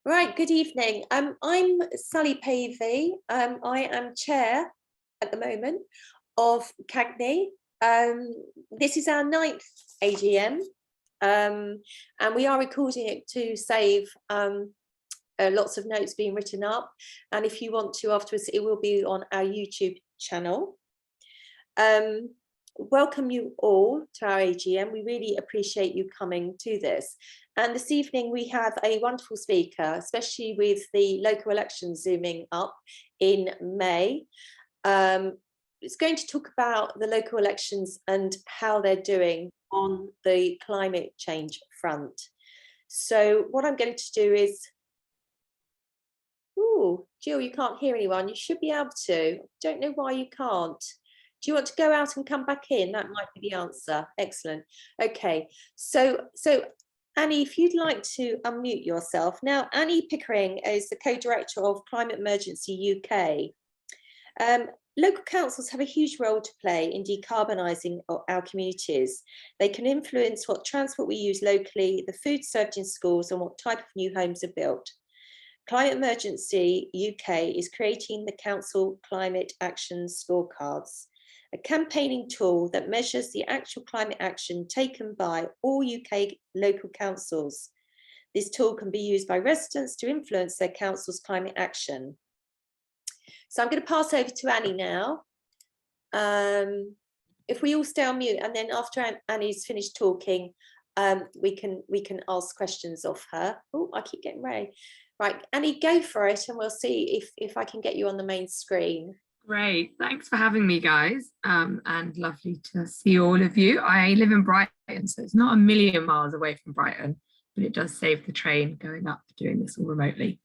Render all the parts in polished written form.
Right, good evening. I'm Sally Pavey. I am chair at the moment of CAGNE. This is our 9th AGM, and we are recording it to save lots of notes being written up. And if you want to afterwards, it will be on our YouTube channel. Welcome you all to our AGM. We really appreciate you coming to this. And this evening we have a wonderful speaker, especially with the local elections zooming up in May. It's going to talk about the local elections and how they're doing on the climate change front. So what I'm going to do is, Jill, you can't hear anyone. You should be able to. Don't know why you can't. Do you want to go out and come back in? That might be the answer. Excellent. Okay, so Annie, if you'd like to unmute yourself. Now, Annie Pickering is the co-director of Climate Emergency UK. Local councils have a huge role to play in decarbonising our communities. They can influence what transport we use locally, the food served in schools, and what type of new homes are built. Climate Emergency UK is creating the Council Climate Action Scorecards, a campaigning tool that measures the actual climate action taken by all UK local councils. This tool can be used by residents to influence their council's climate action. So I'm going to pass over to Annie now. If we all stay on mute, and then after Annie's finished talking, we can ask questions of her. Oh, I keep getting Ray. Right, Annie, go for it, and we'll see if I can get you on the main screen. Great, thanks for having me, guys, and lovely to see all of you. I live in Brighton, so it's not a million miles away from Brighton, but it does save the train going up doing this all remotely.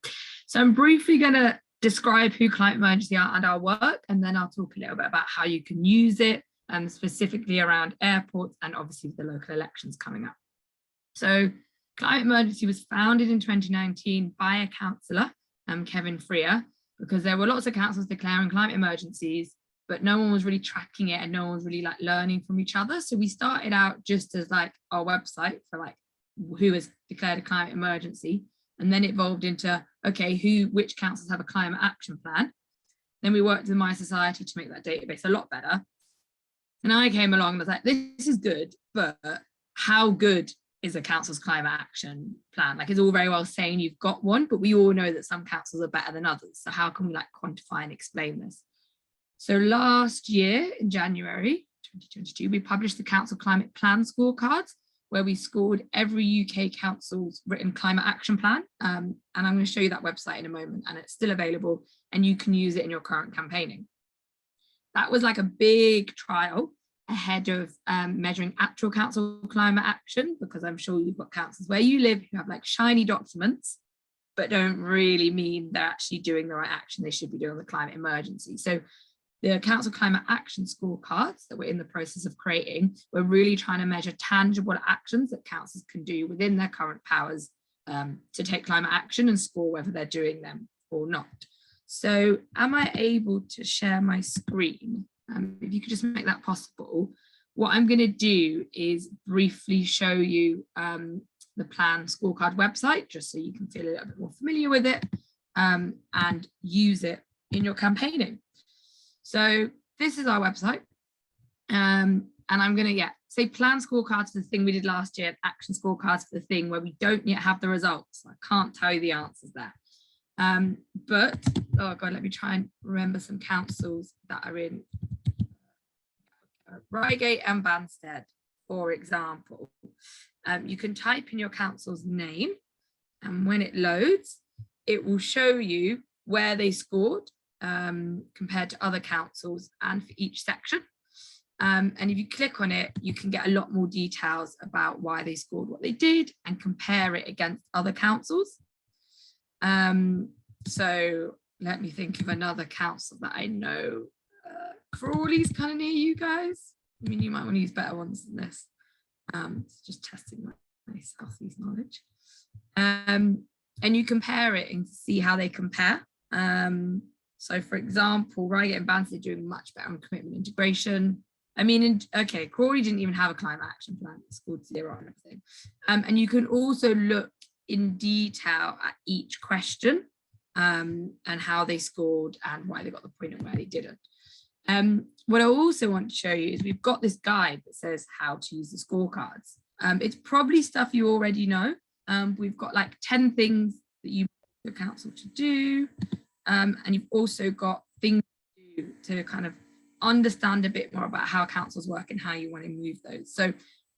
So I'm briefly going to describe who Climate Emergency are and our work, and then I'll talk a little bit about how you can use it, specifically around airports and obviously the local elections coming up. So Climate Emergency was founded in 2019 by a councillor, Kevin Freer, because there were lots of councils declaring climate emergencies, but no one was really tracking it and no one was really learning from each other. So we started out just as our website for who has declared a climate emergency, and then it evolved into, okay, which councils have a climate action plan. Then we worked with My Society to make that database a lot better. And I came along and was like, this is good, but how good is a council's climate action plan? It's all very well saying you've got one, but we all know that some councils are better than others. So how can we quantify and explain this? So last year in January 2022, we published the Council Climate Plan Scorecards, where we scored every UK council's written climate action plan. And I'm going to show you that website in a moment, and it's still available and you can use it in your current campaigning. That was a big trial ahead of measuring actual council climate action, because I'm sure you've got councils where you live who have shiny documents, but don't really mean they're actually doing the right action they should be doing on the climate emergency. So the Council Climate Action Scorecards that we're in the process of creating, we're really trying to measure tangible actions that councils can do within their current powers to take climate action and score whether they're doing them or not. So am I able to share my screen? If you could just make that possible. What I'm going to do is briefly show you the plan scorecard website, just so you can feel a little bit more familiar with it and use it in your campaigning. So this is our website, and I'm going to say plan scorecards for the thing we did last year, and action scorecards for the thing where we don't yet have the results. I can't tell you the answers there. But, oh God, let me try and remember some councils that are in Reigate and Banstead, for example. You can type in your council's name, and when it loads, it will show you where they scored compared to other councils and for each section. And if you click on it, you can get a lot more details about why they scored what they did and compare it against other councils. So let me think of another council that I know. Crawley's kind of near you guys. I mean, you might want to use better ones than this. It's just testing my Southeast knowledge. And you compare it and see how they compare. So for example, Reigate and Banstead are doing much better on commitment integration. I mean, okay, Crawley didn't even have a climate action plan. It scored 0 on everything. And you can also look in detail at each question, and how they scored and why they got the point and where they didn't. What I also want to show you is we've got this guide that says how to use the scorecards. It's probably stuff you already know. We've got like 10 things that you want the council to do, and you've also got things to do to kind of understand a bit more about how councils work and how you want to move those. So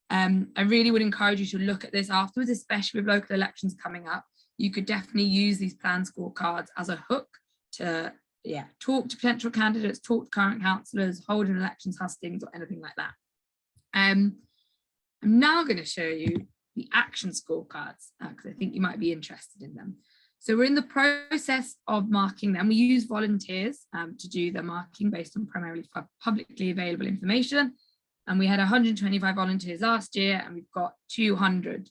I really would encourage you to look at this afterwards, especially with local elections coming up. You could definitely use these plan scorecards as a hook to talk to potential candidates, talk to current councillors, hold an elections hustings or anything like that. I'm now going to show you the action scorecards because I think you might be interested in them. So we're in the process of marking them. We use volunteers to do the marking based on primarily publicly available information. And we had 125 volunteers last year and we've got 200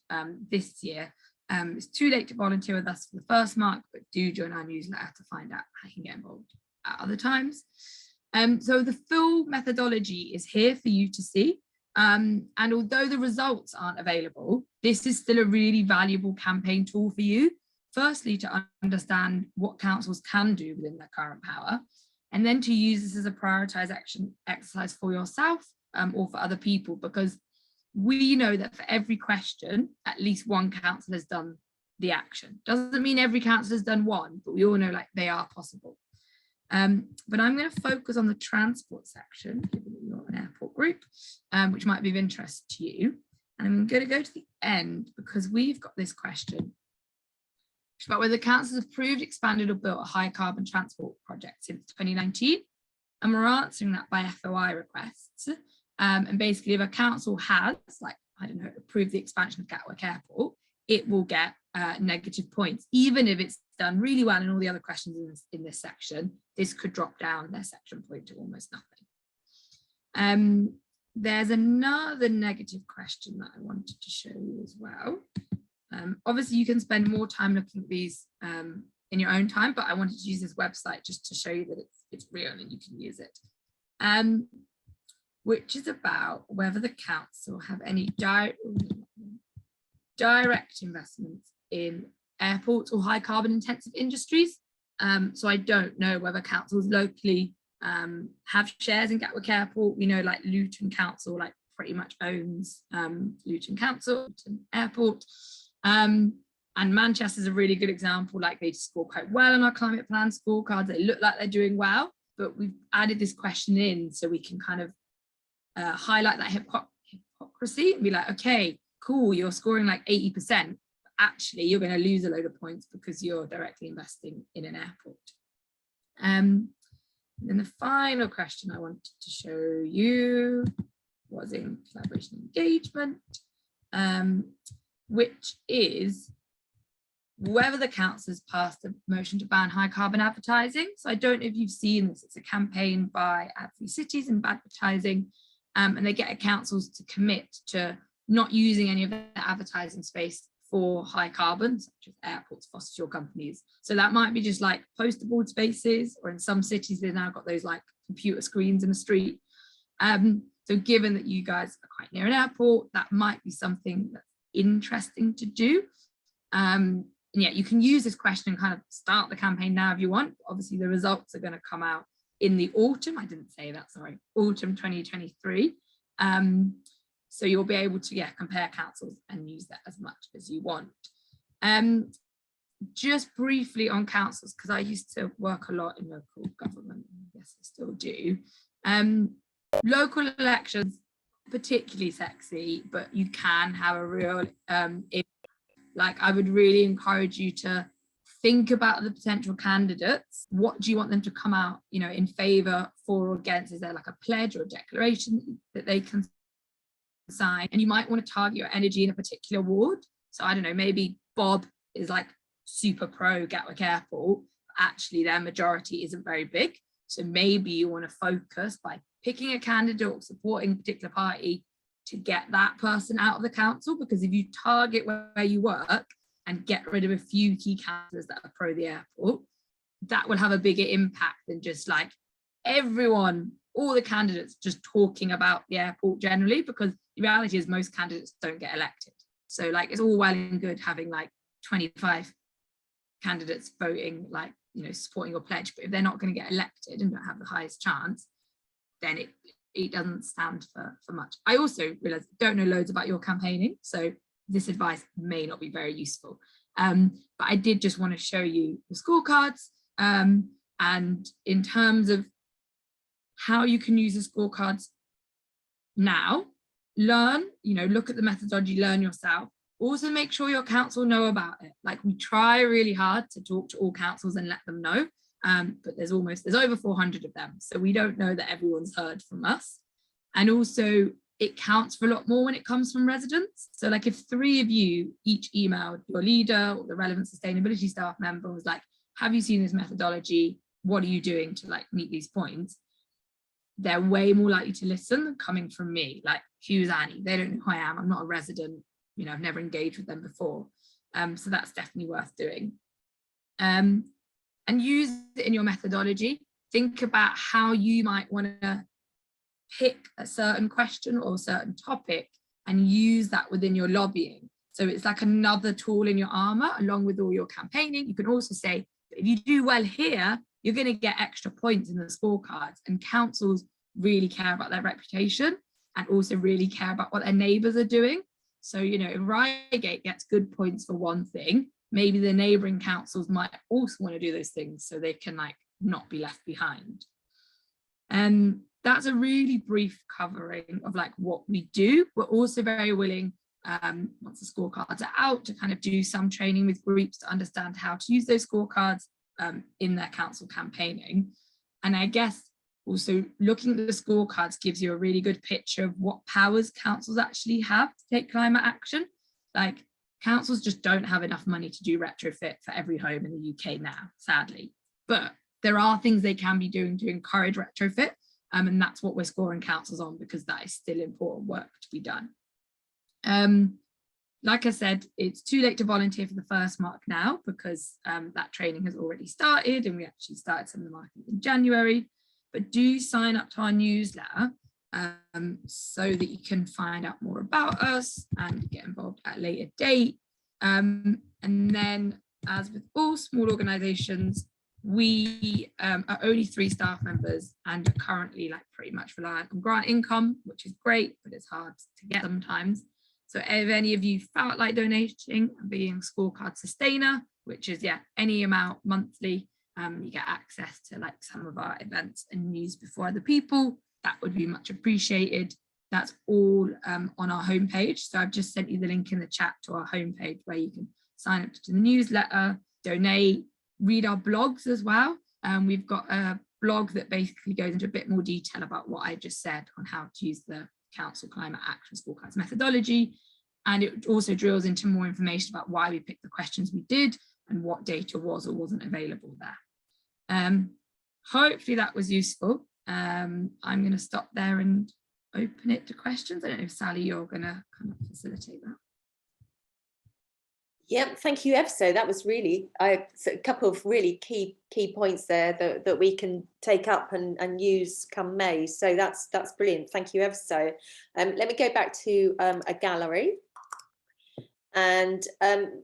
this year. It's too late to volunteer with us for the first mark, but do join our newsletter to find out how you can get involved at other times. So the full methodology is here for you to see. And although the results aren't available, this is still a really valuable campaign tool for you. Firstly, to understand what councils can do within their current power, and then to use this as a prioritised action exercise for yourself or for other people, because we know that for every question, at least one council has done the action. Doesn't mean every council has done one, but we all know like they are possible. But I'm going to focus on the transport section, given that you're an airport group, which might be of interest to you. And I'm going to go to the end because we've got this question about whether councils have approved, expanded or built a high carbon transport project since 2019. And we're answering that by FOI requests. And basically if a council has, like, I don't know, approved the expansion of Gatwick Airport, it will get negative points, even if it's done really well in all the other questions in this section. This could drop down their section point to almost nothing. There's another negative question that I wanted to show you as well. Obviously, you can spend more time looking at these in your own time, but I wanted to use this website just to show you that it's real and you can use it. Which is about whether the council have any direct investments in airports or high carbon intensive industries. So I don't know whether councils locally have shares in Gatwick Airport. We know like Luton Council like pretty much owns Luton Council, Luton Airport. And Manchester is a really good example. Like they score quite well on our climate plan scorecards. They look like they're doing well, but we've added this question in so we can kind of highlight that hypocrisy and be like, okay, cool, you're scoring like 80%, but actually you're going to lose a load of points because you're directly investing in an airport. And then the final question I wanted to show you was in collaboration engagement, which is whether the council has passed a motion to ban high carbon advertising. So I don't know if you've seen this, it's a campaign by Ad Free Cities and Advertising, and they get councils to commit to not using any of their advertising space for high carbon, such as airports, fossil fuel companies. So that might be just like poster board spaces, or in some cities, they've now got those like computer screens in the street. So given that you guys are quite near an airport, that might be something that's interesting to do. And yeah, you can use this question and kind of start the campaign now if you want. Obviously, the results are going to come out in the autumn. I didn't say that, sorry, autumn 2023. So you'll be able to, compare councils and use that as much as you want. Just briefly on councils, because I used to work a lot in local government, I guess I still do. Local elections, particularly sexy, but you can have a real impact. Like, I would really encourage you to think about the potential candidates. What do you want them to come out, in favour, for, or against? Is there like a pledge or a declaration that they can sign? And you might want to target your energy in a particular ward. So I don't know, maybe Bob is like super pro Gatwick Airport, but actually their majority isn't very big. So maybe you want to focus by picking a candidate or supporting a particular party to get that person out of the council, because if you target where you work and get rid of a few key councillors that are pro the airport, that will have a bigger impact than just like everyone, all the candidates just talking about the airport generally, because the reality is most candidates don't get elected. So like, it's all well and good having like 25 candidates voting, like, you know, supporting your pledge, but if they're not going to get elected and don't have the highest chance, then it doesn't stand for much. I also realize don't know loads about your campaigning, so this advice may not be very useful. But I did just want to show you the scorecards, and in terms of how you can use the scorecards now, learn, you know, look at the methodology, learn yourself. Also make sure your council know about it. Like, we try really hard to talk to all councils and let them know, but there's over 400 of them, so we don't know that everyone's heard from us. And also it counts for a lot more when it comes from residents. So like, if 3 of you each emailed your leader or the relevant sustainability staff member, was like, have you seen this methodology, what are you doing to like meet these points, they're way more likely to listen than coming from me, like, who's Annie? They don't know who I am, I'm not a resident, you know, I've never engaged with them before. So that's definitely worth doing. And use it in your methodology. Think about how you might want to pick a certain question or a certain topic and use that within your lobbying. So it's like another tool in your armor, along with all your campaigning. You can also say, if you do well here, you're going to get extra points in the scorecards. And councils really care about their reputation and also really care about what their neighbours are doing. So, you know, if Reigate gets good points for one thing, maybe the neighbouring councils might also want to do those things so they can like not be left behind. And that's a really brief covering of like what we do. We're also very willing, once the scorecards are out, to kind of do some training with groups to understand how to use those scorecards in their council campaigning. And I guess also looking at the scorecards gives you a really good picture of what powers councils actually have to take climate action. Like, councils just don't have enough money to do retrofit for every home in the UK now, sadly. But there are things they can be doing to encourage retrofit. And that's what we're scoring councils on, because that is still important work to be done. Like I said, it's too late to volunteer for the first mark now, because that training has already started, and we actually started some of the marking in January. But do sign up to our newsletter so that you can find out more about us and get involved at a later date. And then, as with all small organisations, we are only 3 staff members and are currently like pretty much reliant on grant income, which is great, but it's hard to get sometimes. So if any of you felt like donating and being a scorecard sustainer, which is any amount monthly, you get access to like some of our events and news before other people, that would be much appreciated. That's all on our homepage. So I've just sent you the link in the chat to our homepage where you can sign up to the newsletter, donate, read our blogs as well. We've got a blog that basically goes into a bit more detail about what I just said on how to use the Council Climate Action Scorecards methodology. And it also drills into more information about why we picked the questions we did and what data was or wasn't available there. Hopefully that was useful. I'm going to stop there and open it to questions. I don't know if Sally, you're going to kind of facilitate that. Yep, thank you, Evso. That was really a couple of really key points there that we can take up and use come May. So that's brilliant. Thank you, Evso. Let me go back to a gallery. And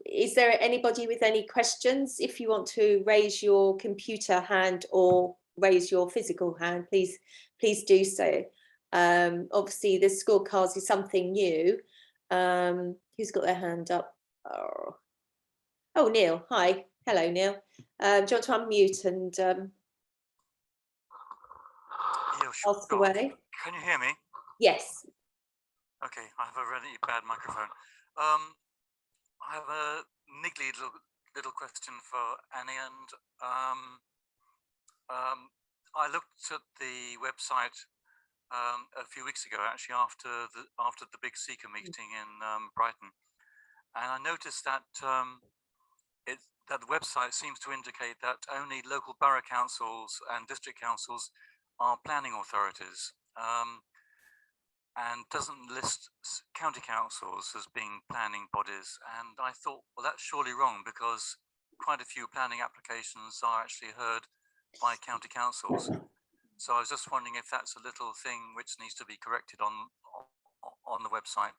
is there anybody with any questions? If you want to raise your computer hand or raise your physical hand, please do so. Obviously, the scorecards is something new. Who's got their hand up? Oh, Neil. Hi. Hello, Neil. Do you want to unmute and Yeah, sure. ask away? Can you hear me? Yes. Okay, I have a really bad microphone. I have a niggly little question for Annie, and I looked at the website a few weeks ago, actually after the big Seeker meeting in Brighton, and I noticed that that the website seems to indicate that only local borough councils and district councils are planning authorities, and doesn't list county councils as being planning bodies. And I thought, well, that's surely wrong, because quite a few planning applications are actually heard by county councils. So I was just wondering if that's a little thing which needs to be corrected on the website.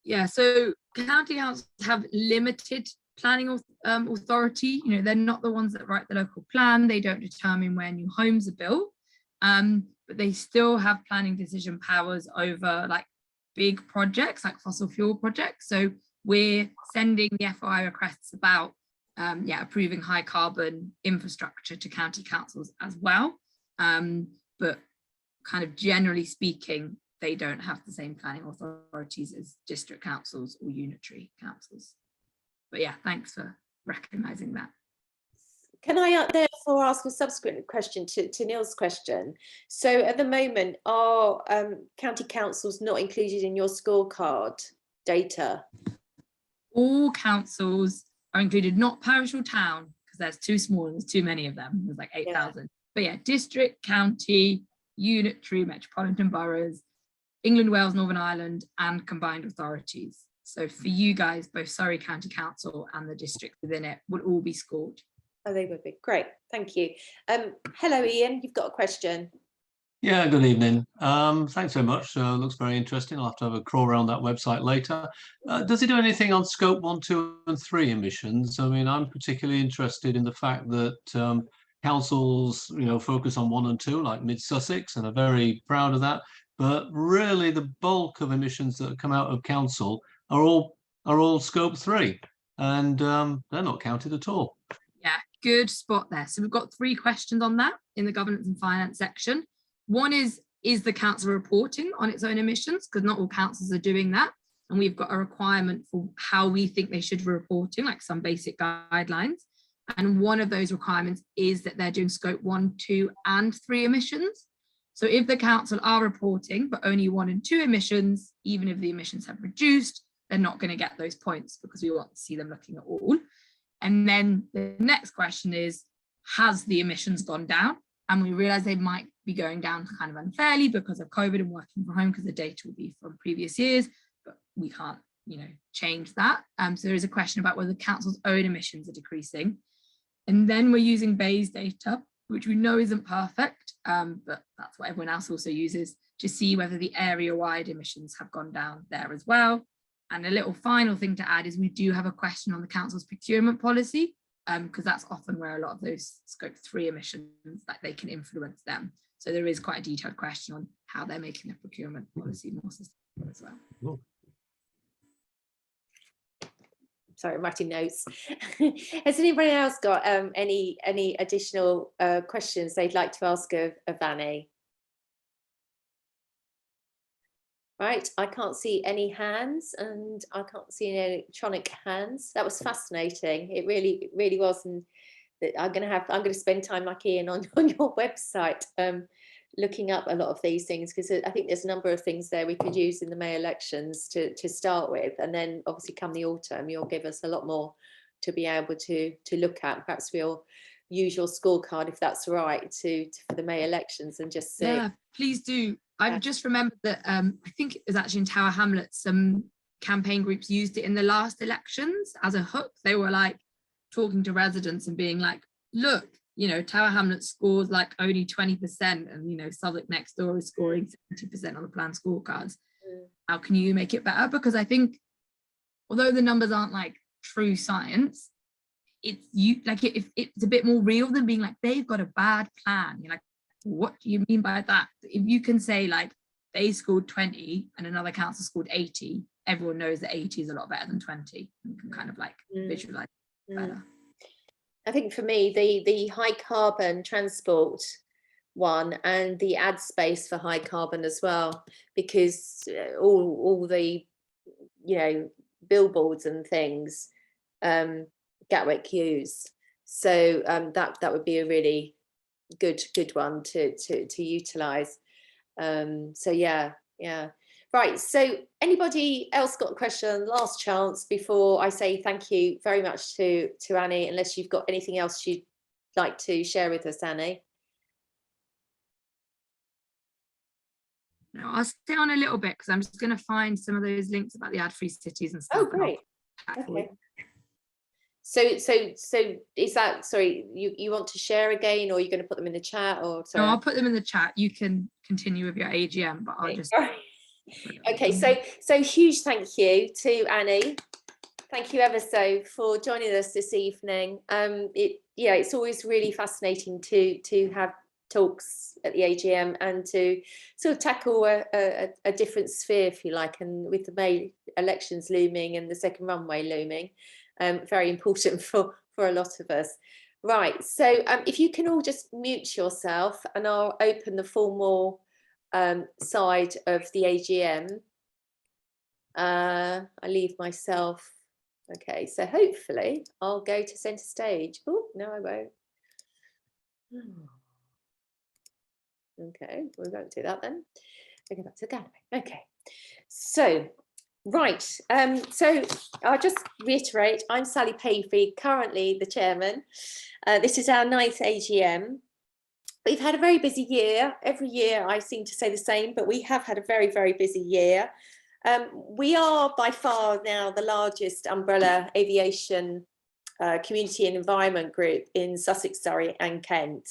Yeah, so county councils have limited planning authority. You know, they're not the ones that write the local plan. They don't determine where new homes are built, but they still have planning decision powers over like big projects like fossil fuel projects. So we're sending the FOI requests about approving high carbon infrastructure to county councils as well. But kind of generally speaking, they don't have the same planning authorities as district councils or unitary councils. But yeah, thanks for recognising that. Can I therefore ask a subsequent question to Neil's question? So at the moment, are county councils not included in your scorecard data? All councils are included, not parish or town, because there's too small and there's too many of them. There's like 8,000. Yeah. But yeah, district, county, unitary, metropolitan boroughs, England, Wales, Northern Ireland, and combined authorities. So for you guys, both Surrey County Council and the district within it would all be scored. Oh, they would be. Great, thank you. Hello, Ian, you've got a question. Yeah, good evening. Thanks very much. Looks very interesting. I'll have to have a crawl around that website later. Does it do anything on scope 1, 2 and 3 emissions? I mean, I'm particularly interested in the fact that councils, you know, focus on 1 and 2, like Mid Sussex, and are very proud of that. But really, the bulk of emissions that come out of council are all scope 3, and they're not counted at all. Yeah, good spot there. So we've got 3 questions on that in the governance and finance section. One is the council reporting on its own emissions? Because not all councils are doing that. And we've got a requirement for how we think they should be reporting, like some basic guidelines. And one of those requirements is that they're doing scope 1, 2 and 3 emissions. So if the council are reporting, but only 1 and 2 emissions, even if the emissions have reduced, they're not going to get those points because we want to see them looking at all. And then the next question is, has the emissions gone down? And we realize they might be going down kind of unfairly because of COVID and working from home, because the data will be from previous years, but we can't, you know, change that. So there is a question about whether the council's own emissions are decreasing. And then we're using Bayes data, which we know isn't perfect, but that's what everyone else also uses, to see whether the area-wide emissions have gone down there as well. And a little final thing to add is we do have a question on the council's procurement policy, because that's often where a lot of those scope 3 emissions, like they can influence them. So there is quite a detailed question on how they're making their procurement policy more sustainable as well. Cool. Sorry, I'm writing notes. Has anybody else got any additional questions they'd like to ask of Annie? Right, I can't see any hands, and I can't see any electronic hands. That was fascinating. It really was, and I'm going to spend time like Ian on your website, looking up a lot of these things, because I think there's a number of things there we could use in the May elections to start with, and then obviously come the autumn, you'll give us a lot more to be able to look at. Perhaps we'll use your scorecard, if that's right, for the May elections, and just see. Yeah, please do. I've just remembered that I think it was actually in Tower Hamlets, some campaign groups used it in the last elections as a hook. They were like talking to residents and being like, look, you know, Tower Hamlets scores like only 20%, and, you know, Southwark next door is scoring 70% on the plan scorecards. How can you make it better? Because I think, although the numbers aren't like true science, it's a bit more real than being like, they've got a bad plan. You're like, what do you mean by that? If you can say like they scored 20 and another council scored 80, everyone knows that 80 is a lot better than 20. You can kind of like visualize better. I think for me, the high carbon transport one, and the ad space for high carbon as well, because all the, you know, billboards and things, Gatwick use. So that would be a really good one to utilize. So yeah. Right, so anybody else got a question? Last chance before I say thank you very much to Annie, unless you've got anything else you'd like to share with us, Annie. No, I'll stay on a little bit because I'm just going to find some of those links about the ad-free cities and stuff. Oh, great. Okay. So is that, sorry, you want to share again, or are you going to put them in the chat? Or sorry? No, I'll put them in the chat. You can continue with your AGM, but I'll just Okay, so huge thank you to Annie. Thank you ever so for joining us this evening. It's always really fascinating to have talks at the AGM and to sort of tackle a different sphere, if you like, and with the May elections looming and the second runway looming, very important for a lot of us. Right, so if you can all just mute yourself, and I'll open the formal side of the AGM. I leave myself. Okay, so hopefully I'll go to centre stage. Oh, no, I won't. Okay, we won't do that then. We'll go back to the gallery. Okay, so, right. So I'll just reiterate, I'm Sally Pavey, currently the chairman. This is our 9th AGM. We've had a very busy year. Every year I seem to say the same, but we have had a very, very busy year. We are by far now the largest umbrella aviation community and environment group in Sussex, Surrey and Kent.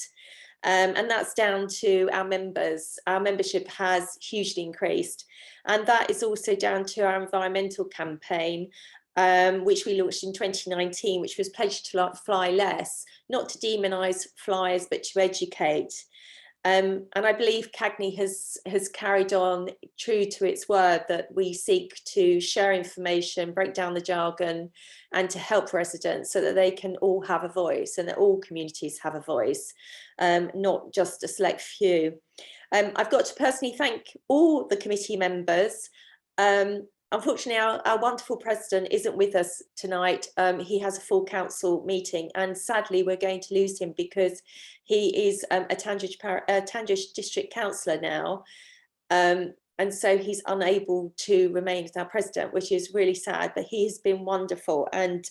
And that's down to our members. Our membership has hugely increased. And that is also down to our environmental campaign, which we launched in 2019, which was Pledge to Fly Less, not to demonise flyers, but to educate. And I believe CAGNE has carried on true to its word that we seek to share information, break down the jargon, and to help residents so that they can all have a voice and that all communities have a voice, not just a select few. I've got to personally thank all the committee members. Unfortunately, our wonderful president isn't with us tonight. He has a full council meeting, and sadly, we're going to lose him because he is a Tandridge district councillor now. And so he's unable to remain as our president, which is really sad, but he has been wonderful. And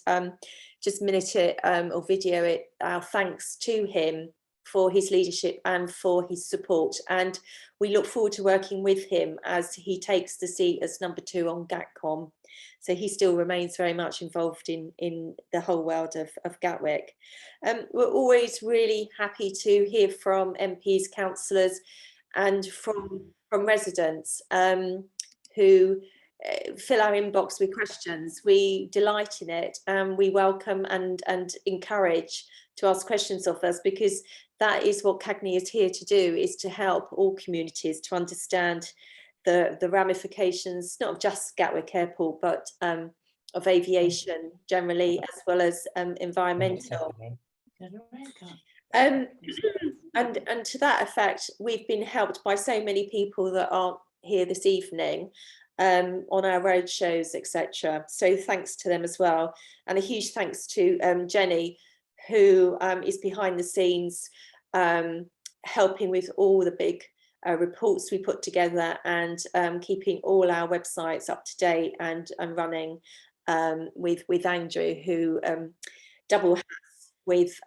just minute it or video it, our thanks to him for his leadership and for his support. And we look forward to working with him as he takes the seat as number 2 on GATCOM. So he still remains very much involved in the whole world of Gatwick. We're always really happy to hear from MPs, councillors and from residents who fill our inbox with questions. We delight in it, and we welcome and encourage to ask questions of us, because that is what CAGNE is here to do, is to help all communities to understand the ramifications, not of just Gatwick Airport, but of aviation generally, as well as environmental. And to that effect, we've been helped by so many people that aren't here this evening on our road shows, etc. So thanks to them as well. And a huge thanks to Jenny, who is behind the scenes, helping with all the big reports we put together, and keeping all our websites up to date and running, with Andrew, who double hats with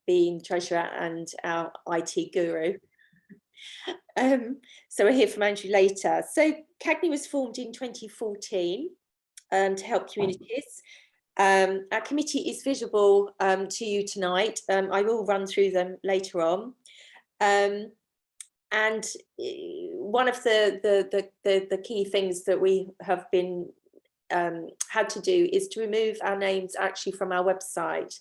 being treasurer and our IT guru. So we'll hear from Andrew later. So CAGNE was formed in 2014 to help communities. Our committee is visible to you tonight. I will run through them later on. And one of the key things that we have been had to do is to remove our names actually from our website.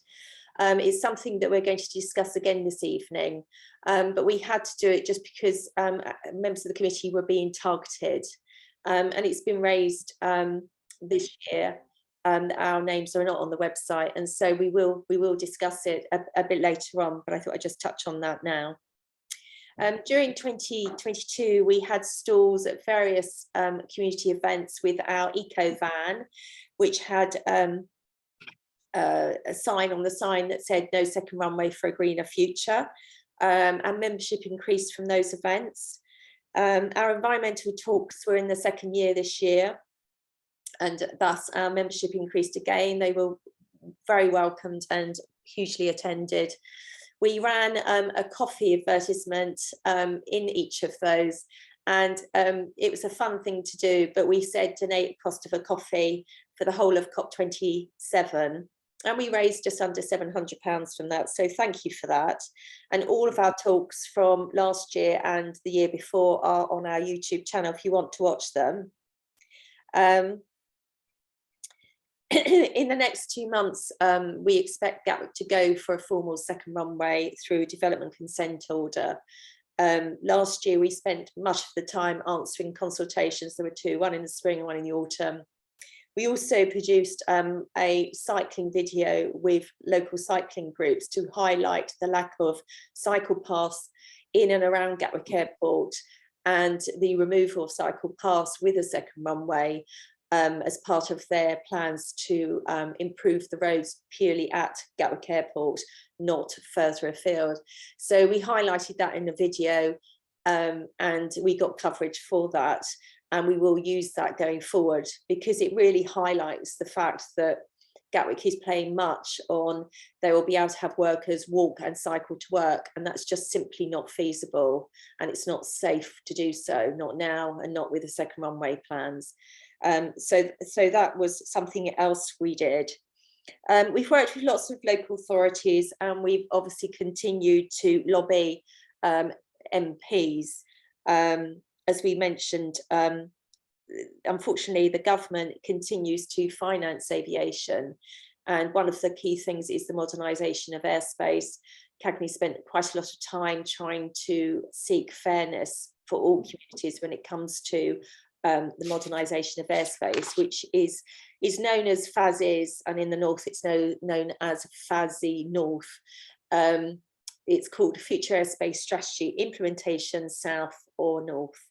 It's something that we're going to discuss again this evening, but we had to do it just because members of the committee were being targeted, and it's been raised this year. Our names are not on the website, and so we will discuss it a bit later on, but I thought I'd just touch on that now. During 2022, we had stalls at various community events with our eco van, which had a sign on the sign that said "No second runway for a greener future." And membership increased from those events. Our environmental talks were in the second year this year, and thus our membership increased again. They were very welcomed and hugely attended. We ran a coffee advertisement in each of those, and it was a fun thing to do, but we said donate the cost of a coffee for the whole of COP27. and we raised just under £700 from that. So thank you for that. And all of our talks from last year and the year before are on our YouTube channel if you want to watch them. In the next 2 months, we expect Gatwick to go for a formal second runway through development consent order. Last year, we spent much of the time answering consultations. There were two, one in the spring and one in the autumn. We also produced a cycling video with local cycling groups to highlight the lack of cycle paths in and around Gatwick Airport and the removal of cycle paths with a second runway as part of their plans to improve the roads purely at Gatwick Airport, not further afield. So we highlighted that in the video and we got coverage for that. And we will use that going forward because it really highlights the fact that Gatwick is playing much on they will be able to have workers walk and cycle to work, and that's just simply not feasible, and it's not safe to do so, not now and not with the second runway plans. So that was something else we did. We've worked with lots of local authorities, and we've obviously continued to lobby MPs. As we mentioned, unfortunately, the government continues to finance aviation. And one of the key things is the modernisation of airspace. CAGNE spent quite a lot of time trying to seek fairness for all communities when it comes to the modernisation of airspace, which is known as FASIS, and in the north it's known as FASI North. It's called Future Airspace Strategy Implementation South or North.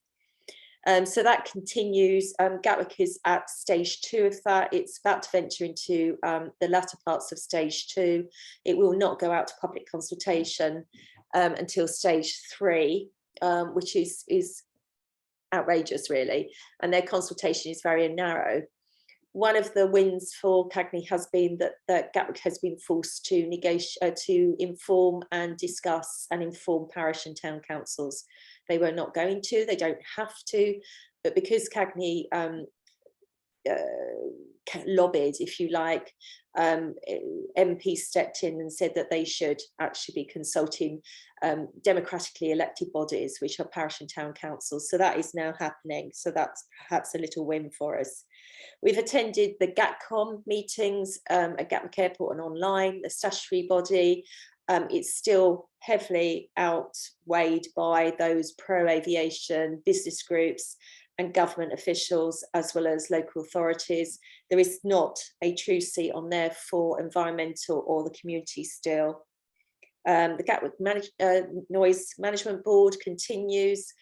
So that continues. Gatwick is at stage 2 of that. It's about to venture into the latter parts of stage 2. It will not go out to public consultation until stage 3, which is outrageous, really. And their consultation is very narrow. One of the wins for CAGNE has been that Gatwick has been forced to negotiate, to inform and discuss and inform parish and town councils. They were not going to, they don't have to, but because CAGNE lobbied, if you like, MPs stepped in and said that they should actually be consulting democratically elected bodies, which are parish and town councils. So that is now happening. So that's perhaps a little win for us. We've attended the GATCOM meetings at Gatwick Airport and online, the statutory body. It's still heavily outweighed by those pro-aviation business groups and government officials, as well as local authorities. There is not a true seat on there for environmental or the community still. The Gatwick Noise Management Board continues.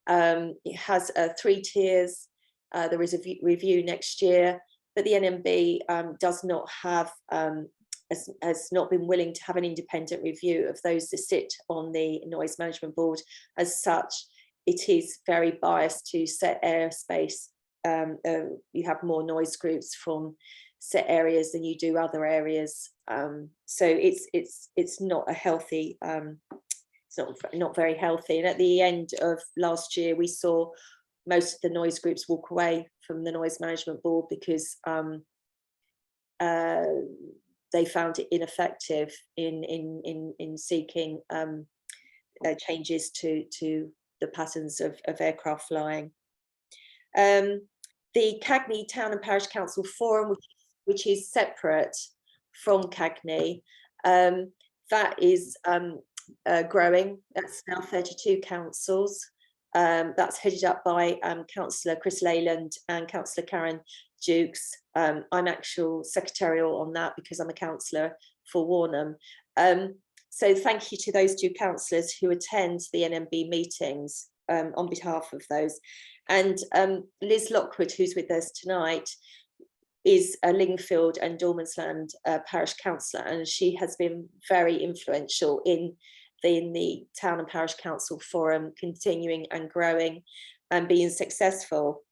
It has 3 tiers. There is a review next year, but the NMB does not have has not been willing to have an independent review of those that sit on the Noise Management Board. As such, it is very biased to set airspace. You have more noise groups from set areas than you do other areas. So it's not a healthy, it's not very healthy. And at the end of last year, we saw most of the noise groups walk away from the Noise Management Board because they found it ineffective in seeking changes to the patterns of aircraft flying. The CAGNE Town and Parish Council Forum, which is separate from CAGNE, that is growing. That's now 32 councils. That's headed up by Councillor Chris Leyland and Councillor Karen Dukes. I'm actual secretarial on that because I'm a councillor for Warnham. So thank you to those 2 councillors who attend the NMB meetings on behalf of those. And Liz Lockwood, who's with us tonight, is a Lingfield and Dormansland parish councillor, and she has been very influential in the Town and Parish Council Forum continuing and growing and being successful.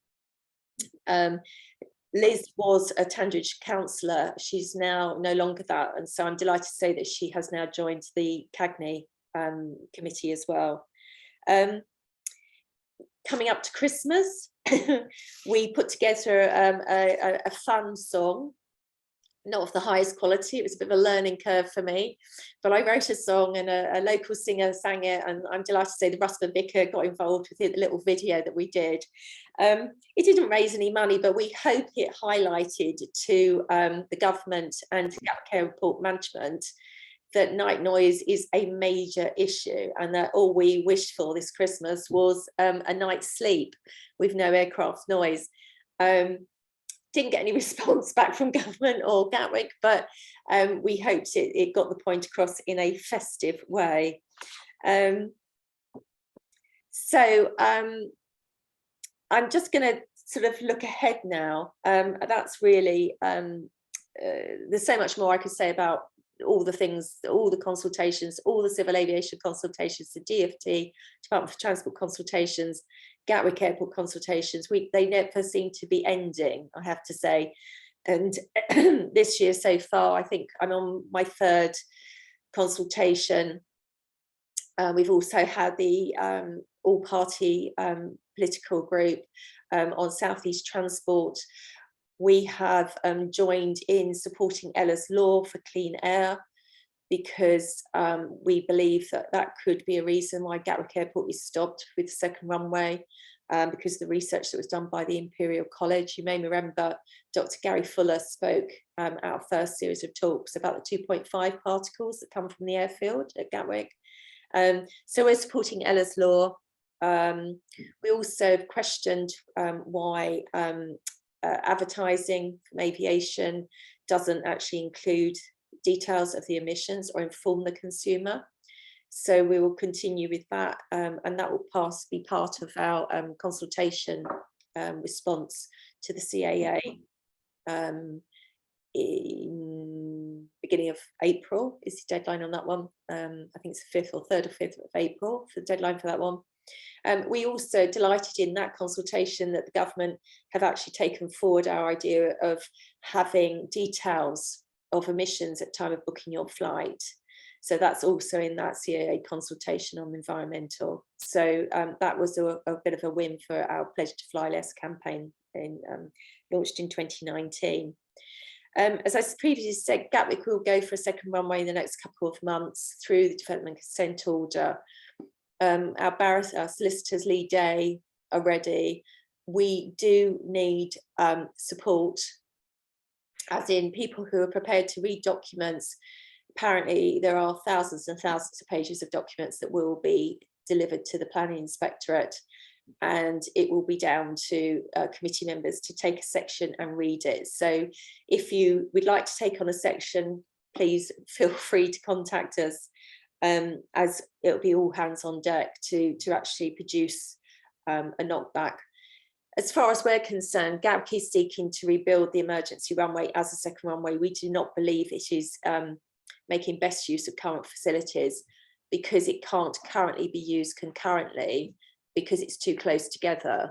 Liz was a Tandridge councillor. She's now no longer that, and so I'm delighted to say that she has now joined the CAGNE committee as well. Coming up to Christmas, we put together a fun song. not of the highest quality. It was a bit of a learning curve for me, but I wrote a song and a local singer sang it, and I'm delighted to say the Rusford Vicar got involved with it, the little video that we did. It didn't raise any money, but we hope it highlighted to the government and to Gatwick Airport management that night noise is a major issue, and that all we wished for this Christmas was a night's sleep with no aircraft noise. Didn't get any response back from government or Gatwick, but we hoped it got the point across in a festive way. So I'm just going to sort of look ahead now. That's really, there's so much more I could say about all the things, all the consultations, all the civil aviation consultations, the DFT, Department for Transport consultations, Gatwick Airport consultations. They never seem to be ending, I have to say. And this year so far, I think I'm on my third consultation. We've also had the all-party political group on South East Transport. We have joined in supporting Ella's Law for clean air, because we believe that that could be a reason why Gatwick Airport is stopped with the second runway, because of the research that was done by the Imperial College. You may remember Dr. Gary Fuller spoke our first series of talks about the 2.5 particles that come from the airfield at Gatwick. So we're supporting Ella's Law. We also have questioned why advertising from aviation doesn't actually include details of the emissions or inform the consumer. So we will continue with that, and that will be part of our consultation response to the CAA in beginning of April is the deadline on that one. I think it's the 5th or 3rd or 5th of April for the deadline for that one. We also delighted in that consultation that the government have actually taken forward our idea of having details of emissions at time of booking your flight. So that's also in that CAA consultation on environmental. So that was a bit of a win for our Pleasure to Fly Less campaign launched in 2019. As I previously said, Gatwick will go for a second runway in the next couple of months through the development consent order. Our solicitors lead day are ready. We do need support, as in people who are prepared to read documents. Apparently there are thousands and thousands of pages of documents that will be delivered to the planning inspectorate, and it will be down to committee members to take a section and read it. So if you would like to take on a section, please feel free to contact us, as it'll be all hands on deck to actually produce a knockback. As far as we're concerned, Gatwick is seeking to rebuild the emergency runway as a second runway. We do not believe it is making best use of current facilities, because it can't currently be used concurrently because it's too close together.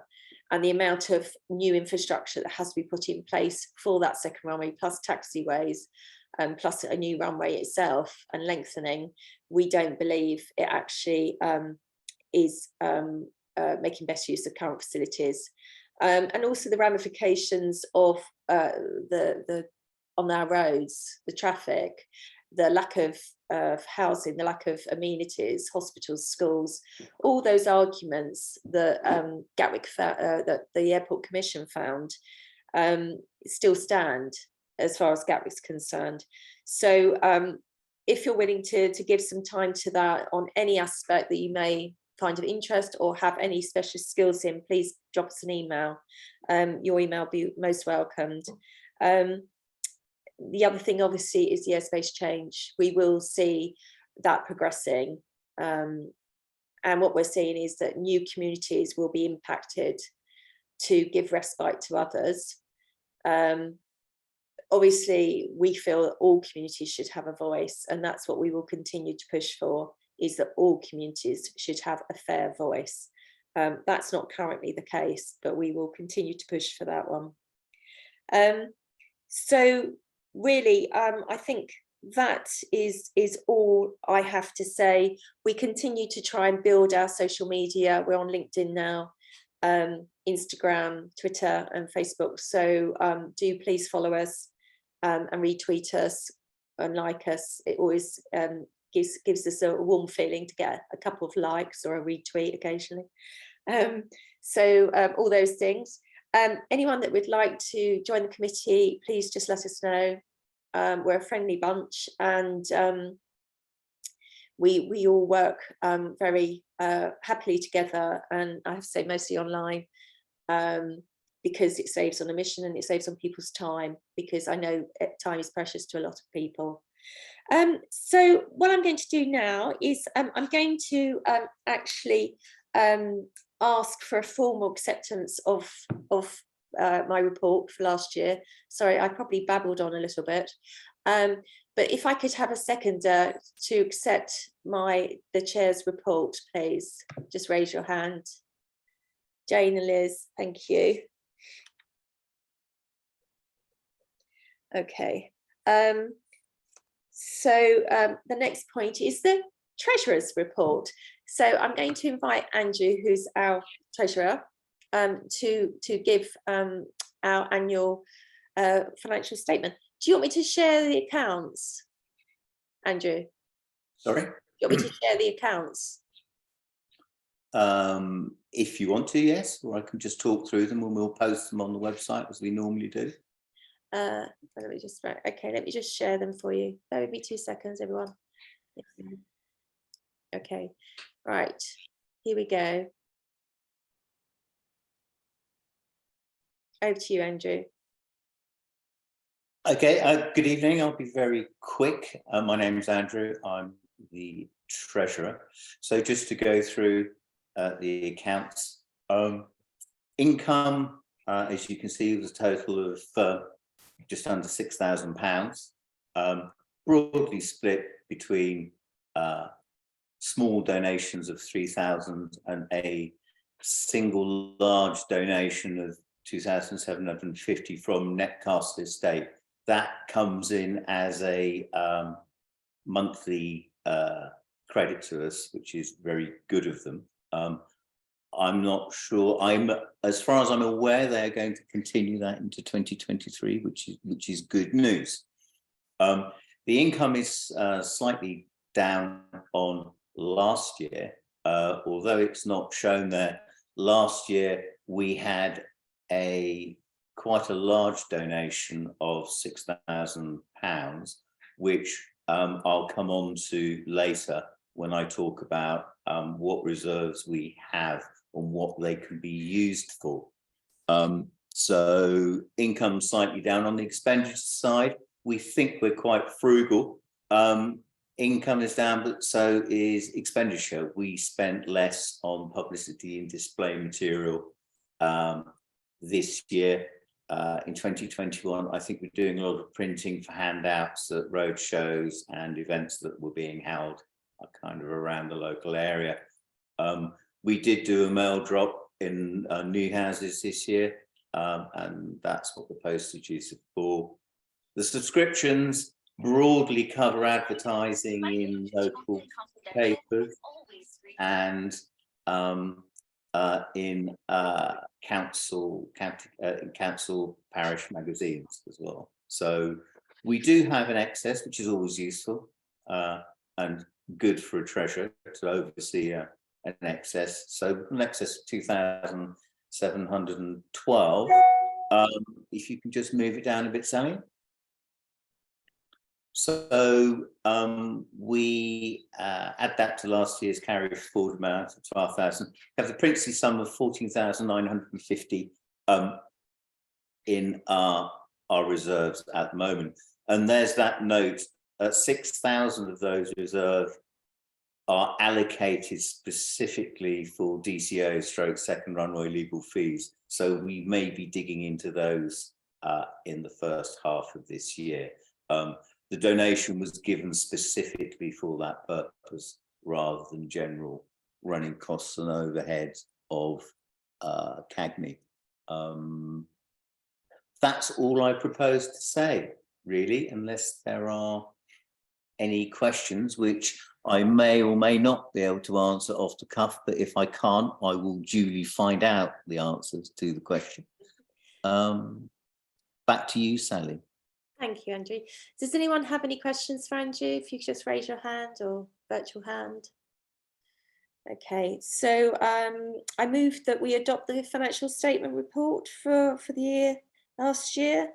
And the amount of new infrastructure that has to be put in place for that second runway, plus taxiways, plus a new runway itself and lengthening, we don't believe it actually is making best use of current facilities. And also the ramifications of on our roads, the traffic, the lack of housing, the lack of amenities, hospitals, schools, all those arguments that Gatwick that the Airport Commission found still stand as far as Gatwick's concerned. So if you're willing to give some time to that on any aspect that you may find of interest or have any specialist skills in, please drop us an email. Your email will be most welcomed. The other thing obviously is the airspace change. We will see that progressing, and what we're seeing is that new communities will be impacted to give respite to others. Obviously we feel that all communities should have a voice, and that's what we will continue to push for, is that all communities should have a fair voice. That's not currently the case, but we will continue to push for that one. So really, I think that is all I have to say. We continue to try and build our social media. We're on LinkedIn now, Instagram, Twitter and Facebook. So do please follow us. and retweet us and like us. It always gives us a warm feeling to get a couple of likes or a retweet occasionally. So all those things. Anyone that would like to join the committee, please just let us know. We're a friendly bunch, and we all work very happily together, and I have to say mostly online, because it saves on emission and it saves on people's time, because I know time is precious to a lot of people. So what I'm going to do now is I'm going to actually ask for a formal acceptance of my report for last year. Sorry, I probably babbled on a little bit. But if I could have a seconder to accept the chair's report, please, just raise your hand. Jane and Liz, thank you. Okay. So the next point is the Treasurer's report. So I'm going to invite Andrew, who's our Treasurer, to give our annual financial statement. Do you want me to share the accounts, Andrew? Sorry? Do you want me to share the accounts? If you want to, yes, or I can just talk through them and we'll post them on the website as we normally do. Let me just share them for you. Bear with me 2 seconds, everyone. Okay, right, here we go. Over to you, Andrew. Okay, good evening. I'll be very quick. My name is Andrew. I'm the Treasurer. So just to go through the accounts, income, as you can see, was a total of just under £6,000, broadly split between small donations of 3,000 and a single large donation of 2,750 from Netcast Estate. That comes in as a monthly credit to us, which is very good of them. I'm not sure. As far as I'm aware, they're going to continue that into 2023, which is good news. The income is slightly down on last year, although it's not shown there. Last year we had quite a large donation of £6,000, which I'll come on to later when I talk about what reserves we have and what they can be used for. So income slightly down. On the expenditure side, we think we're quite frugal. Income is down, but so is expenditure. We spent less on publicity and display material this year. In 2021, I think we're doing a lot of printing for handouts at road shows and events that were being held kind of around the local area. We did do a mail drop in new houses this year, and that's what the postage is for. The subscriptions broadly cover advertising in local papers and in council parish magazines as well. So we do have an excess, which is always useful and good for a treasurer to oversee an excess. So an excess of 2,712. If you can just move it down a bit, Sally. So we add that to last year's carry forward amount of 12,000. We have the princely sum of 14,950 in our reserves at the moment. And there's that note, 6,000 of those reserves are allocated specifically for DCO stroke second runway legal fees. So we may be digging into those in the first half of this year. The donation was given specifically for that purpose rather than general running costs and overheads of CAGNE. That's all I propose to say, really, unless there are any questions, which I may or may not be able to answer off the cuff, but if I can't, I will duly find out the answers to the question. Back to you, Sally. Thank you, Andrew. Does anyone have any questions for Andrew? If you could just raise your hand or virtual hand. Okay, so I move that we adopt the financial statement report for the year last year.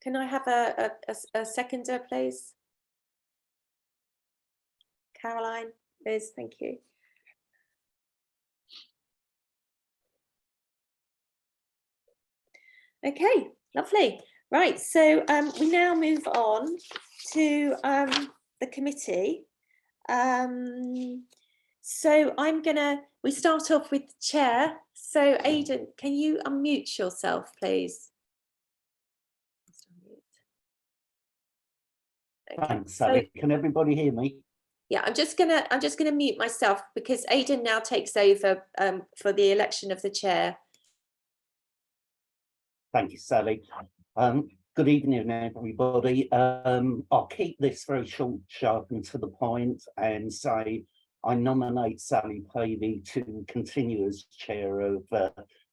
Can I have a seconder, please? Caroline, Liz, thank you. Okay, lovely. Right, so we now move on to the committee. So we start off with the chair. So Aidan, can you unmute yourself, please? Okay, Thanks, Sally. Can everybody hear me? Yeah, I'm just gonna mute myself because Aidan now takes over for the election of the chair. Thank you, Sally. Good evening, everybody. I'll keep this very short, sharp and to the point and say I nominate Sally Pavey to continue as chair of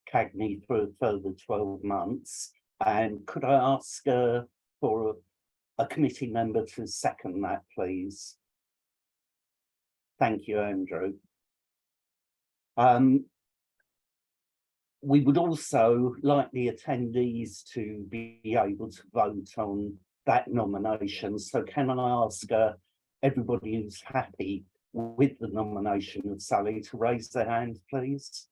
CAGNE for a further 12 months. And could I ask for a committee member to second that, please? Thank you, Andrew. We would also like the attendees to be able to vote on that nomination. So can I ask everybody who's happy with the nomination of Sally to raise their hand, please?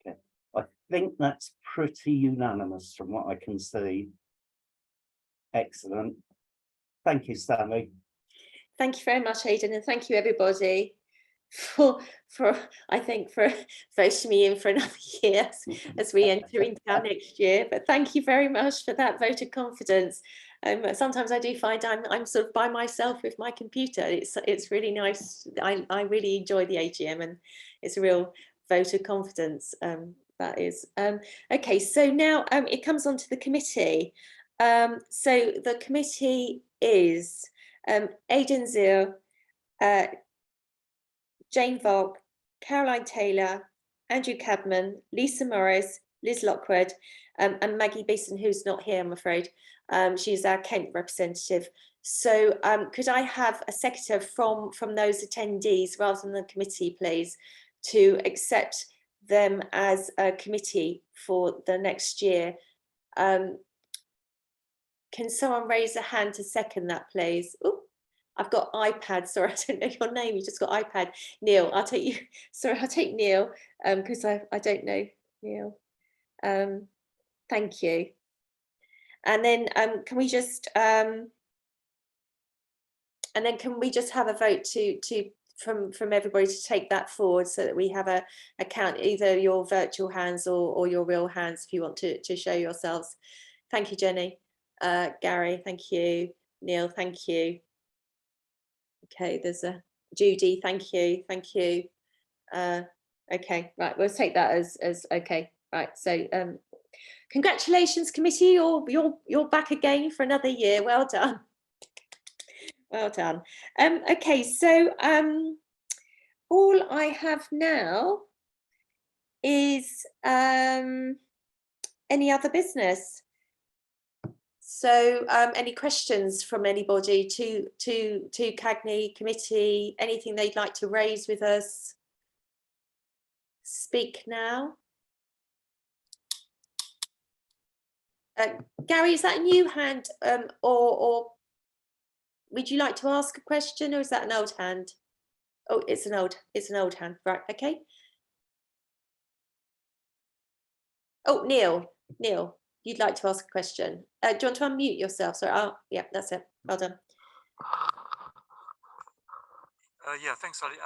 Okay. I think that's pretty unanimous from what I can see. Excellent. Thank you, Sally. Thank you very much, Aidan, and thank you everybody for I think for voting me in for another year as we enter into our next year. But thank you very much for that vote of confidence. Sometimes I do find I'm sort of by myself with my computer. It's really nice. I really enjoy the AGM, and it's a real vote of confidence. That is okay. So now it comes on to the committee. So the committee is Aidan Zeal, Jane Volk, Caroline Taylor, Andrew Cadman, Lisa Morris, Liz Lockwood, and Maggie Beeson, who's not here, I'm afraid. She's our Kent representative. So could I have a secretary from those attendees rather than the committee, please, to accept them as a committee for the next year? Can someone raise a hand to second that, please? Ooh, I've got iPad. Sorry, I don't know your name. You just got iPad. Neil, I'll take you. Sorry, I'll take Neil because I don't know Neil. Thank you. And then can we just have a vote from everybody to take that forward so that we have a count, either your virtual hands or your real hands if you want to show yourselves. Thank you, Jenny. Gary, thank you. Neil, thank you. Okay, there's a Judy, thank you. Okay, right, we'll take that as okay. Right, so congratulations, committee, you're back again for another year. Well done. Well done. Okay, so all I have now is any other business. So any questions from anybody to CAGNE committee, anything they'd like to raise with us? Speak now. Gary, is that a new hand or would you like to ask a question, or is that an old hand? Oh, it's an old hand, right, okay. Oh, Neil, you'd like to ask a question. Do you want to unmute yourself? Sorry, oh, yeah, that's it. Well done. Yeah, thanks, Sally.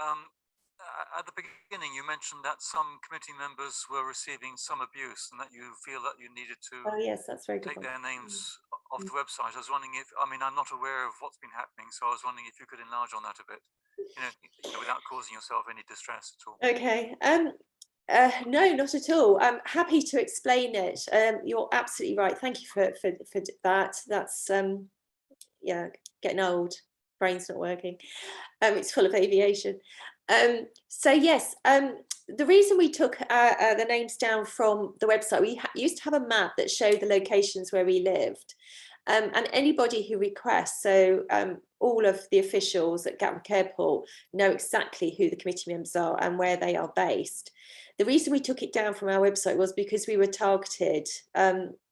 At the beginning, you mentioned that some committee members were receiving some abuse and that you feel that you needed to yes, that's very good take their names off the website. I was wondering if, I mean, I'm not aware of what's been happening, so I was wondering if you could enlarge on that a bit, you know, without causing yourself any distress at all. Okay. No, not at all. I'm happy to explain it. You're absolutely right. Thank you for that. That's yeah, getting old. Brain's not working. It's full of aviation. So yes, the reason we took the names down from the website, we used to have a map that showed the locations where we lived. And anybody who requests, so all of the officials at Gatwick Airport know exactly who the committee members are and where they are based. The reason we took it down from our website was because we were targeted,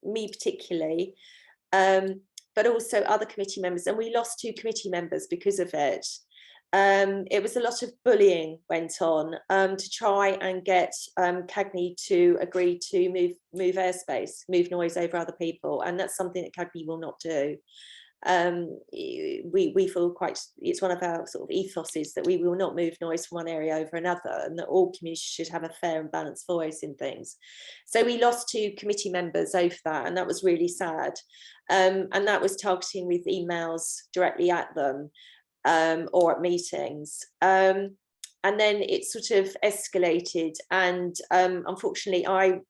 me particularly, but also other committee members, and we lost 2 committee members because of it. It was a lot of bullying went on to try and get CAGNE to agree to move airspace, move noise over other people, and that's something that CAGNE will not do. We feel quite, it's one of our sort of ethoses that we will not move noise from one area over another, and that all communities should have a fair and balanced voice in things. So we lost 2 committee members over that, and that was really sad. And that was targeting with emails directly at them. Or at meetings, and then it sort of escalated, and unfortunately I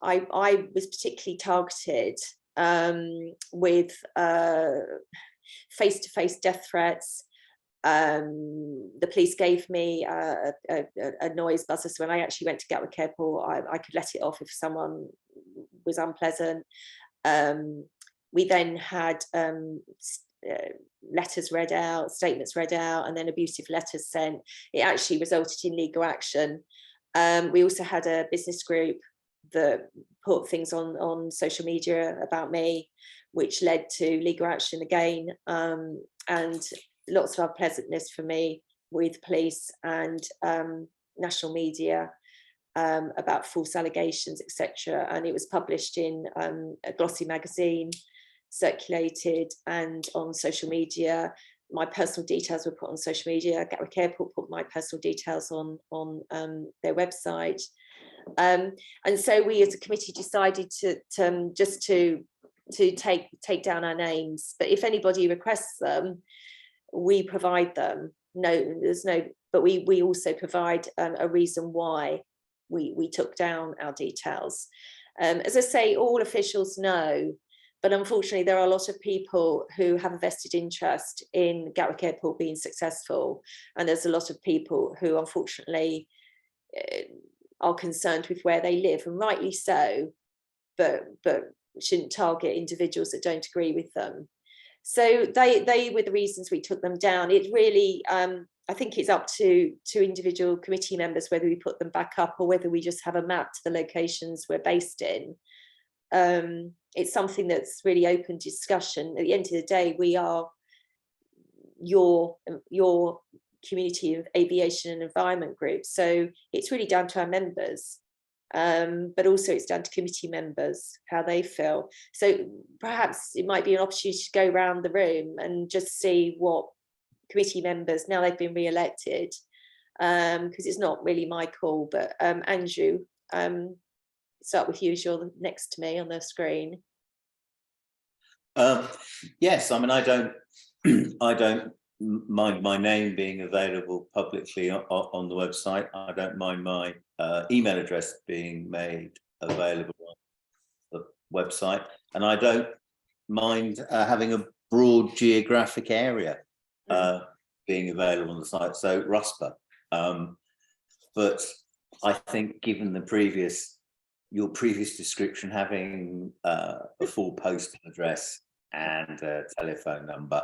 was particularly targeted with face-to-face death threats. The police gave me a noise buzzer, so when I actually went to Gatwick Airport, I could let it off if someone was unpleasant. We then had letters read out, statements read out, and then abusive letters sent. It actually resulted in legal action. We also had a business group that put things on social media about me, which led to legal action again, and lots of unpleasantness for me with police and national media about false allegations, etc. And it was published in a glossy magazine, circulated, and on social media. My personal details were put on social media. Gatwick Airport put my personal details on their website. And so we as a committee decided to just to take down our names. But if anybody requests them, we provide them. No, there's no, but we also provide a reason why we took down our details. As I say, all officials know, but unfortunately, there are a lot of people who have a vested interest in Gatwick Airport being successful. And there's a lot of people who unfortunately are concerned with where they live, and rightly so, but shouldn't target individuals that don't agree with them. So they were the reasons we took them down. It really, I think it's up to individual committee members whether we put them back up or whether we just have a map to the locations we're based in. It's something that's really open discussion. At the end of the day, we are your community of aviation and environment group. So it's really down to our members, but also it's down to committee members, how they feel. So perhaps it might be an opportunity to go around the room and just see what committee members, now they've been re-elected, because it's not really my call, but Andrew, start with you as you're next to me on the screen. Yes, I mean, I don't mind my name being available publicly on the website. I don't mind my email address being made available on the website, and I don't mind having a broad geographic area being available on the site, so RUSPA. But I think given your previous description, having a full postal address and a telephone number,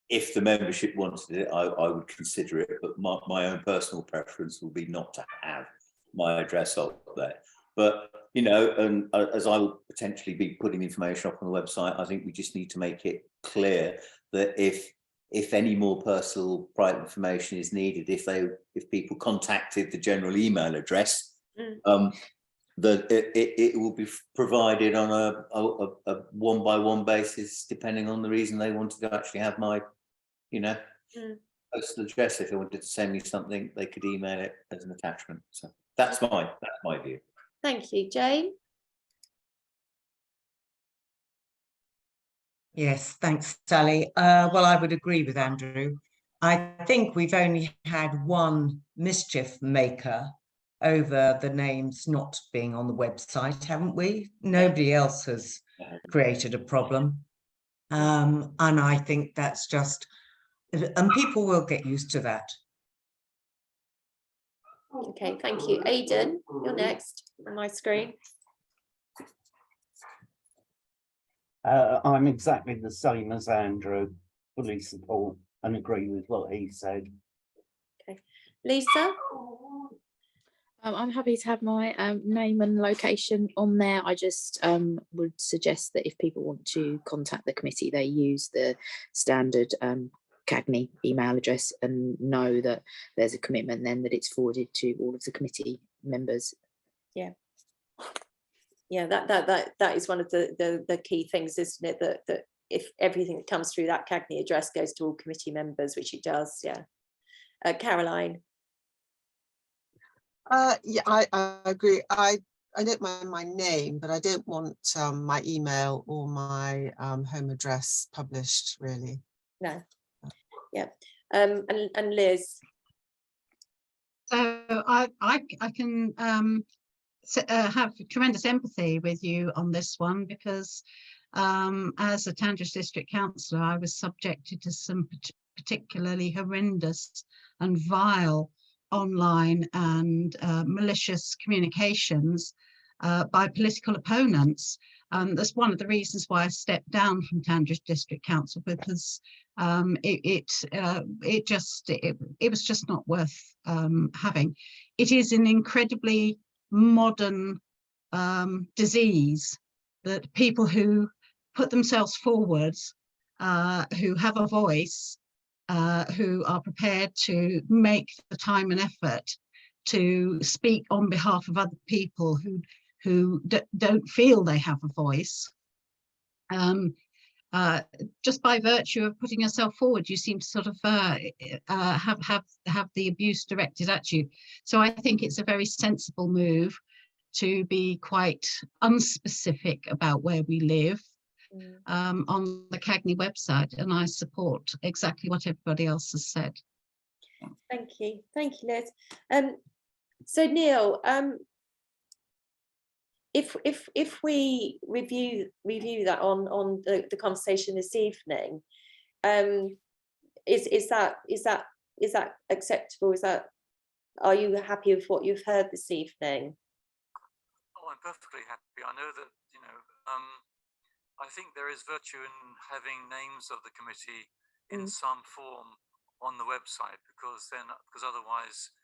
if the membership wanted it, I would consider it, but my own personal preference will be not to have my address up there. But, you know, and as I will potentially be putting information up on the website, I think we just need to make it clear that if any more personal private information is needed, if people contacted the general email address, that it will be provided on a one-by-one basis, depending on the reason they wanted to actually have my, you know, postal address. If they wanted to send me something, they could email it as an attachment. So that's my view. Thank you, Jane. Yes, thanks, Sally. Well, I would agree with Andrew. I think we've only had one mischief maker over the names not being on the website, haven't we? Nobody else has created a problem. And I think that's just, and people will get used to that. Okay, thank you. Aidan, you're next on my screen. I'm exactly the same as Andrew, fully support and agree with what he said. Lisa? I'm happy to have my name and location on there. I just would suggest that if people want to contact the committee, they use the standard CAGNE email address and know that there's a commitment then that it's forwarded to all of the committee members. Yeah. Yeah, that is one of the key things, isn't it? That if everything that comes through that CAGNE address goes to all committee members, which it does, yeah. Caroline? Yeah, I agree. I don't mind my name, but I don't want my email or my home address published, really. No. Yeah. And Liz? So I can have tremendous empathy with you on this one, because as a Tandridge District Councillor, I was subjected to some particularly horrendous and vile online and malicious communications by political opponents. That's one of the reasons why I stepped down from Tandridge District Council, because it was just not worth having. It is an incredibly modern disease that people who put themselves forward, who have a voice, who are prepared to make the time and effort to speak on behalf of other people who don't feel they have a voice. Just by virtue of putting yourself forward, you seem to sort of have the abuse directed at you. So I think it's a very sensible move to be quite unspecific about where we live on the CAGNE website, and I support exactly what everybody else has said. Thank you, Liz. So Neil, if we review that on the conversation this evening, is that acceptable? Are you happy with what you've heard this evening? Oh, I'm perfectly happy. I know that, you know, I think there is virtue in having names of the committee in some form on the website, because otherwise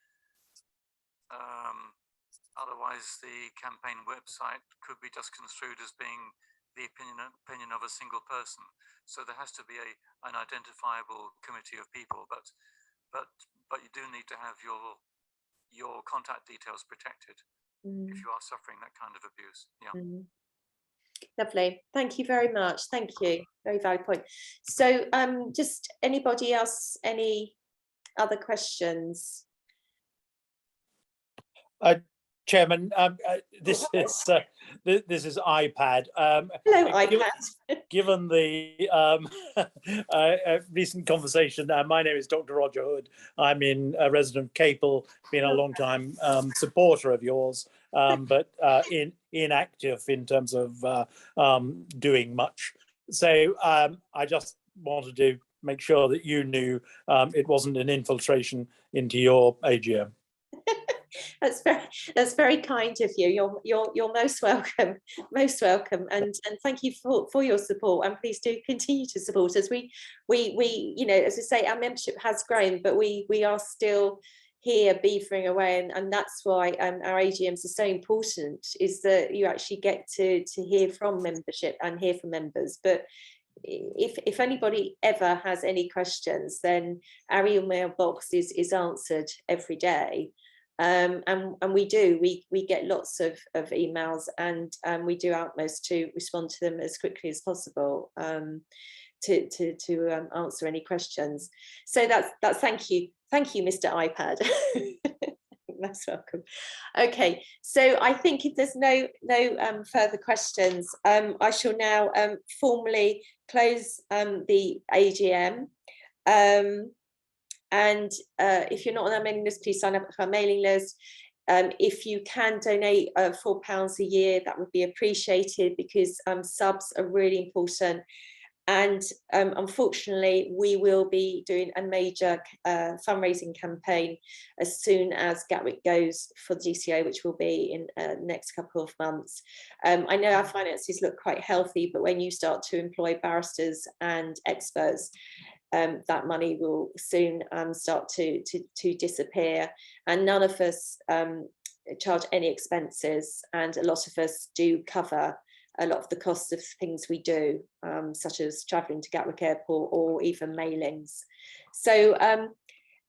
the campaign website could be just construed as being the opinion of a single person. So there has to be an identifiable committee of people, but you do need to have your contact details protected if you are suffering that kind of abuse. Yeah. Lovely, thank you very much. Thank you, very valid point. So just anybody else, any other questions? Chairman, this is iPad. Hello, iPad. Given the recent conversation, my name is Dr. Roger Hood. I'm in resident Capel, been a long time supporter of yours, but inactive in terms of doing much. So I just wanted to make sure that you knew it wasn't an infiltration into your AGM. That's very kind of you. You're most welcome, and thank you for your support, and please do continue to support us. We you know, as I say, our membership has grown, but we are still here beavering away, and that's why our AGMs are so important, is that you actually get to hear from membership and hear from members. But if anybody ever has any questions, then our email box is answered every day. And we get lots of emails, and we do our utmost to respond to them as quickly as possible, to answer any questions. So that's thank you, Mr. iPad. Most welcome. Okay, so I think if there's no further questions, I shall now formally close the AGM. And if you're not on our mailing list, please sign up for our mailing list. If you can donate £4 a year, that would be appreciated, because subs are really important. And unfortunately, we will be doing a major fundraising campaign as soon as Gatwick goes for the DCO, which will be in the next couple of months. I know our finances look quite healthy, but when you start to employ barristers and experts, that money will soon start to disappear, and none of us charge any expenses, and a lot of us do cover a lot of the costs of things we do, such as travelling to Gatwick Airport or even mailings. So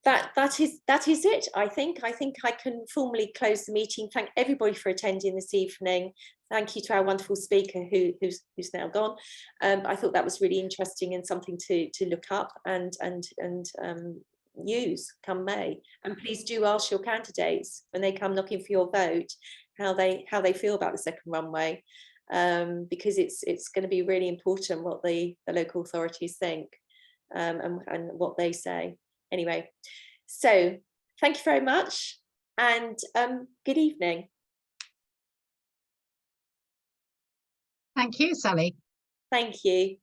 that is it. I think I can formally close the meeting. Thank everybody for attending this evening. Thank you to our wonderful speaker who's now gone. I thought that was really interesting and something to look up and use come May. And please do ask your candidates when they come knocking for your vote how they feel about the second runway, because it's going to be really important what the local authorities think, and what they say. Anyway, so thank you very much, and good evening. Thank you, Sally. Thank you.